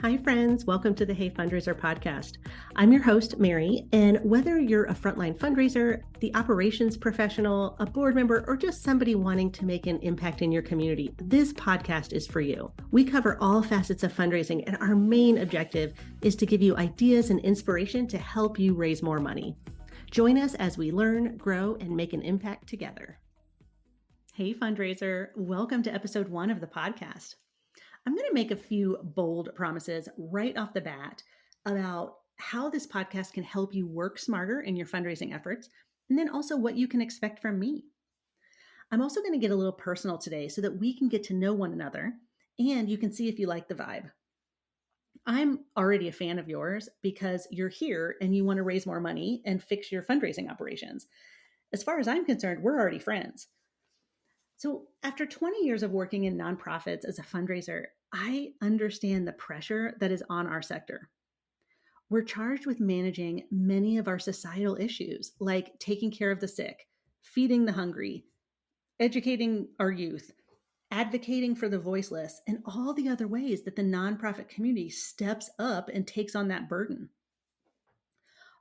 Hi, friends. Welcome to the Hey Fundraiser podcast. I'm your host, Mary, and whether you're a frontline fundraiser, the operations professional, a board member, or just somebody wanting to make an impact in your community, this podcast is for you. We cover all facets of fundraising, and our main objective is to give you ideas and inspiration to help you raise more money. Join us as we learn, grow, and make an impact together. Hey, fundraiser. Welcome to episode 1 of the podcast. I'm going to make a few bold promises right off the bat about how this podcast can help you work smarter in your fundraising efforts, and then also what you can expect from me. I'm also going to get a little personal today so that we can get to know one another and you can see if you like the vibe. I'm already a fan of yours because you're here and you want to raise more money and fix your fundraising operations. As far as I'm concerned, we're already friends. So, after 20 years of working in nonprofits as a fundraiser, I understand the pressure that is on our sector. We're charged with managing many of our societal issues, like taking care of the sick, feeding the hungry, educating our youth, advocating for the voiceless, and all the other ways that the nonprofit community steps up and takes on that burden.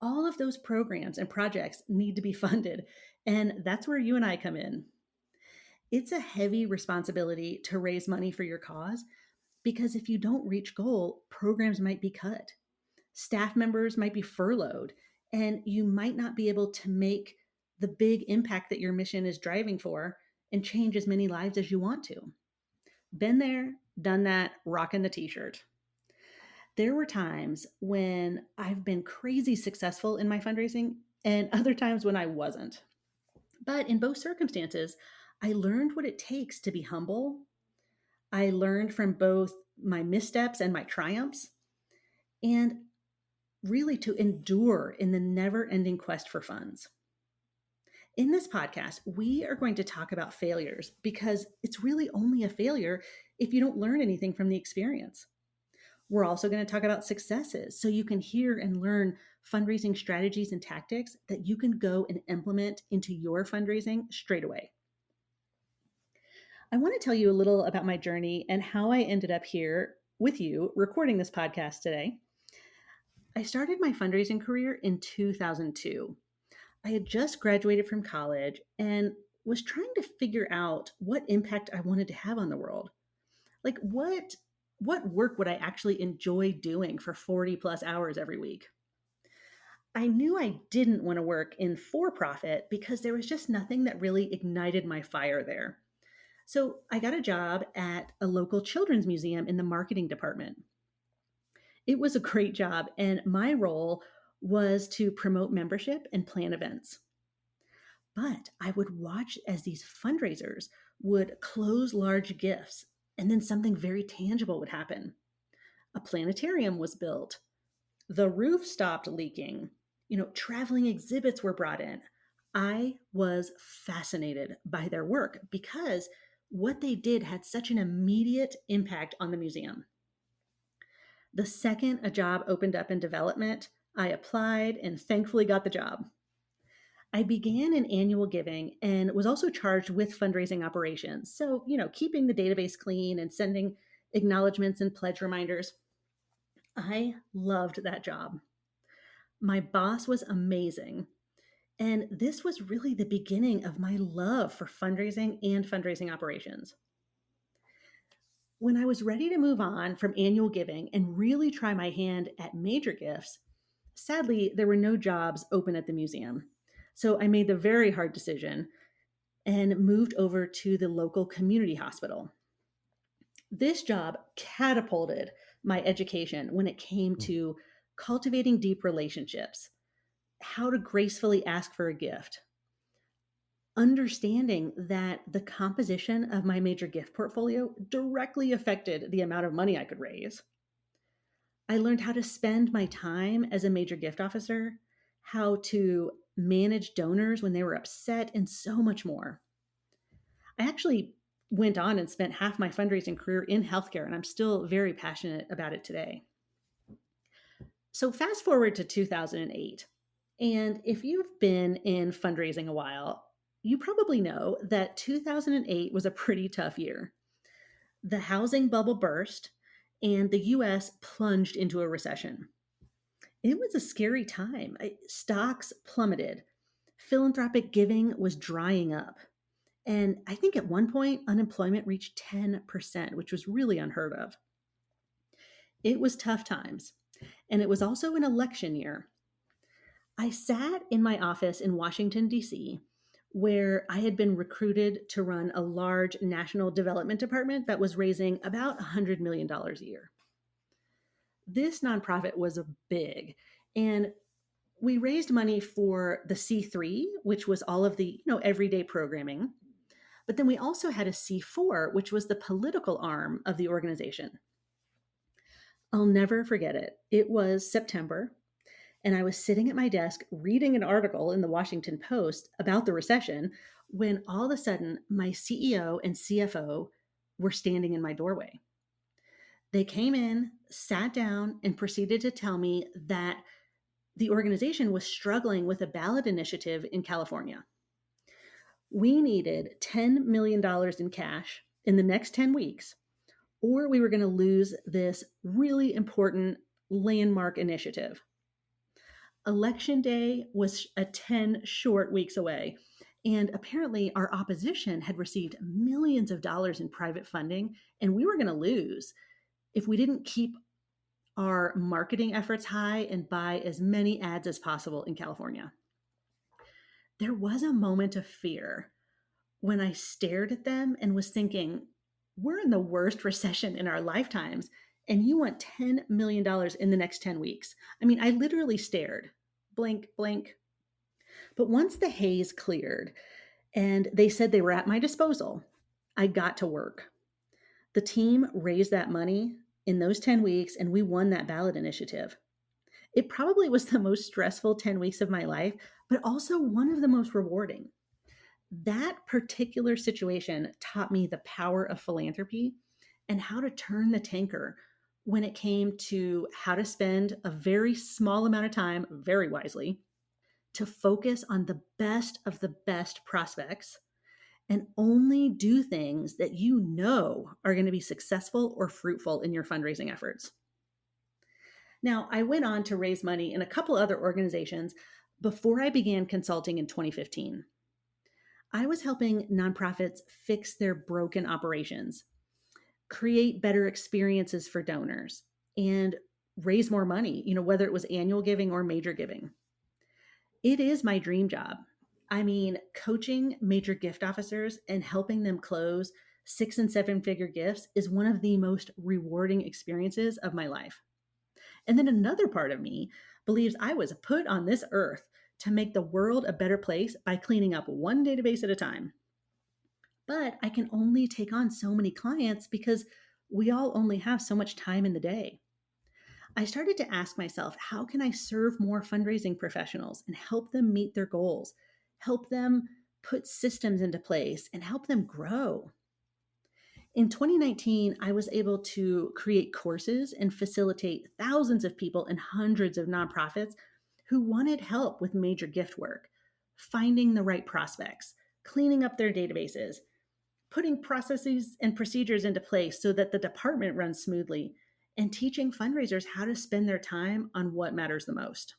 All of those programs and projects need to be funded, and that's where you and I come in. It's a heavy responsibility to raise money for your cause because if you don't reach goal, programs might be cut. Staff members might be furloughed, and you might not be able to make the big impact that your mission is driving for and change as many lives as you want to. Been there, done that, rocking the t-shirt. There were times when I've been crazy successful in my fundraising and other times when I wasn't. But in both circumstances, I learned what it takes to be humble. I learned from both my missteps and my triumphs, and really to endure in the never ending quest for funds. In this podcast, we are going to talk about failures because it's really only a failure if you don't learn anything from the experience. We're also going to talk about successes so you can hear and learn fundraising strategies and tactics that you can go and implement into your fundraising straight away. I want to tell you a little about my journey and how I ended up here with you recording this podcast today. I started my fundraising career in 2002. I had just graduated from college and was trying to figure out what impact I wanted to have on the world. Like what work would I actually enjoy doing for 40 plus hours every week? I knew I didn't want to work in for-profit because there was just nothing that really ignited my fire there. So I got a job at a local children's museum in the marketing department. It was a great job, and my role was to promote membership and plan events. But I would watch as these fundraisers would close large gifts, and then something very tangible would happen. A planetarium was built, the roof stopped leaking, traveling exhibits were brought in. I was fascinated by their work because what they did had such an immediate impact on the museum. The second a job opened up in development, I applied and thankfully got the job. I began in annual giving and was also charged with fundraising operations. So, keeping the database clean and sending acknowledgments and pledge reminders. I loved that job. My boss was amazing. And this was really the beginning of my love for fundraising and fundraising operations. When I was ready to move on from annual giving and really try my hand at major gifts, sadly, there were no jobs open at the museum. So I made the very hard decision and moved over to the local community hospital. This job catapulted my education when it came to cultivating deep relationships, how to gracefully ask for a gift, understanding that the composition of my major gift portfolio directly affected the amount of money I could raise. I learned how to spend my time as a major gift officer, how to manage donors when they were upset, and so much more. I actually went on and spent half my fundraising career in healthcare, and I'm still very passionate about it today. So fast forward to 2008. And if you've been in fundraising a while, you probably know that 2008 was a pretty tough year. The housing bubble burst, and the US plunged into a recession. It was a scary time. Stocks plummeted, philanthropic giving was drying up. And I think at one point, unemployment reached 10%, which was really unheard of. It was tough times. And it was also an election year. I sat in my office in Washington, D.C., where I had been recruited to run a large national development department that was raising about $100 million a year. This nonprofit was big, and we raised money for the C3, which was all of the everyday programming. But then we also had a C4, which was the political arm of the organization. I'll never forget it. It was September, and I was sitting at my desk reading an article in the Washington Post about the recession when all of a sudden my CEO and CFO were standing in my doorway. They came in, sat down, and proceeded to tell me that the organization was struggling with a ballot initiative in California. We needed $10 million in cash in the next 10 weeks, or we were going to lose this really important landmark initiative. Election day was 10 short weeks away, and apparently our opposition had received millions of dollars in private funding, and we were going to lose if we didn't keep our marketing efforts high and buy as many ads as possible in California. There was a moment of fear when I stared at them and was thinking, we're in the worst recession in our lifetimes, and you want $10 million in the next 10 weeks. I mean, I literally stared, blink, blink. But once the haze cleared and they said they were at my disposal, I got to work. The team raised that money in those 10 weeks, and we won that ballot initiative. It probably was the most stressful 10 weeks of my life, but also one of the most rewarding. That particular situation taught me the power of philanthropy and how to turn the tanker when it came to how to spend a very small amount of time very wisely to focus on the best of the best prospects and only do things that you know are going to be successful or fruitful in your fundraising efforts. Now, I went on to raise money in a couple other organizations before I began consulting in 2015. I was helping nonprofits fix their broken operations, create better experiences for donors, and raise more money, whether it was annual giving or major giving. It is my dream job. I mean, coaching major gift officers and helping them close 6 and 7 figure gifts is one of the most rewarding experiences of my life. And then another part of me believes I was put on this earth to make the world a better place by cleaning up one database at a time. But I can only take on so many clients because we all only have so much time in the day. I started to ask myself, how can I serve more fundraising professionals and help them meet their goals, help them put systems into place, and help them grow? In 2019, I was able to create courses and facilitate thousands of people and hundreds of nonprofits who wanted help with major gift work, finding the right prospects, cleaning up their databases, putting processes and procedures into place so that the department runs smoothly, and teaching fundraisers how to spend their time on what matters the most.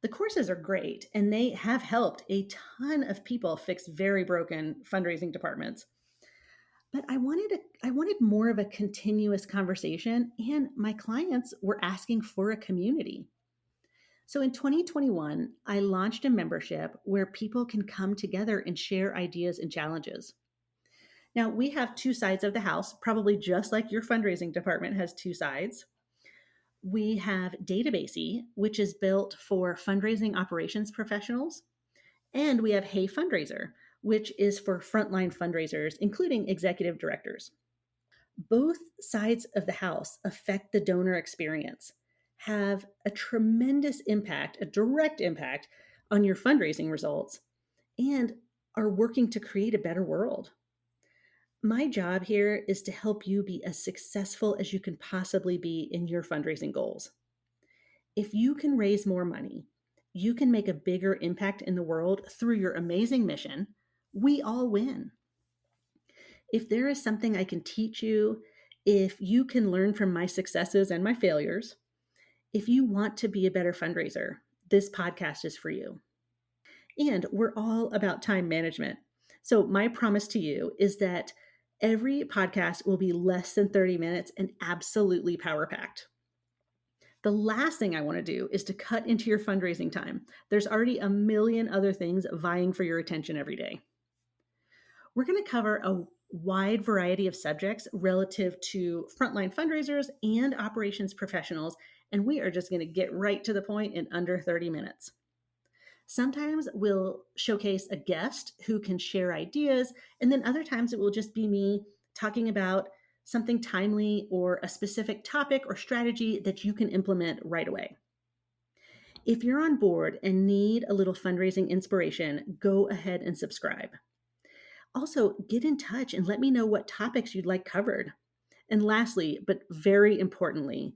The courses are great, and they have helped a ton of people fix very broken fundraising departments. But I wanted more of a continuous conversation, and my clients were asking for a community. So in 2021, I launched a membership where people can come together and share ideas and challenges. Now, we have two sides of the house, probably just like your fundraising department has two sides. We have Databasey, which is built for fundraising operations professionals. And we have Hey Fundraiser, which is for frontline fundraisers, including executive directors. Both sides of the house affect the donor experience, have a tremendous impact, a direct impact on your fundraising results, and are working to create a better world. My job here is to help you be as successful as you can possibly be in your fundraising goals. If you can raise more money, you can make a bigger impact in the world through your amazing mission. We all win. If there is something I can teach you, If you can learn from my successes and my failures, if you want to be a better fundraiser, this podcast is for you. And we're all about time management. So, my promise to you is that every podcast will be less than 30 minutes and absolutely power packed. The last thing I want to do is to cut into your fundraising time. There's already a million other things vying for your attention every day. We're going to cover a wide variety of subjects relative to frontline fundraisers and operations professionals, and we are just going to get right to the point in under 30 minutes. Sometimes we'll showcase a guest who can share ideas, and then other times it will just be me talking about something timely or a specific topic or strategy that you can implement right away. If you're on board and need a little fundraising inspiration, go ahead and subscribe. Also, get in touch and let me know what topics you'd like covered. And lastly, but very importantly,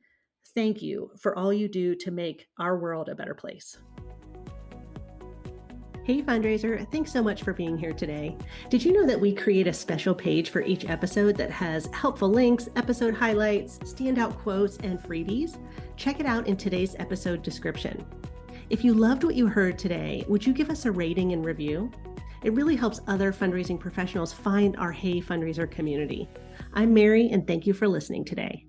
thank you for all you do to make our world a better place. Hey Fundraiser, thanks so much for being here today. Did you know that we create a special page for each episode that has helpful links, episode highlights, standout quotes, and freebies? Check it out in today's episode description. If you loved what you heard today, would you give us a rating and review? It really helps other fundraising professionals find our Hey Fundraiser community. I'm Mary, and thank you for listening today.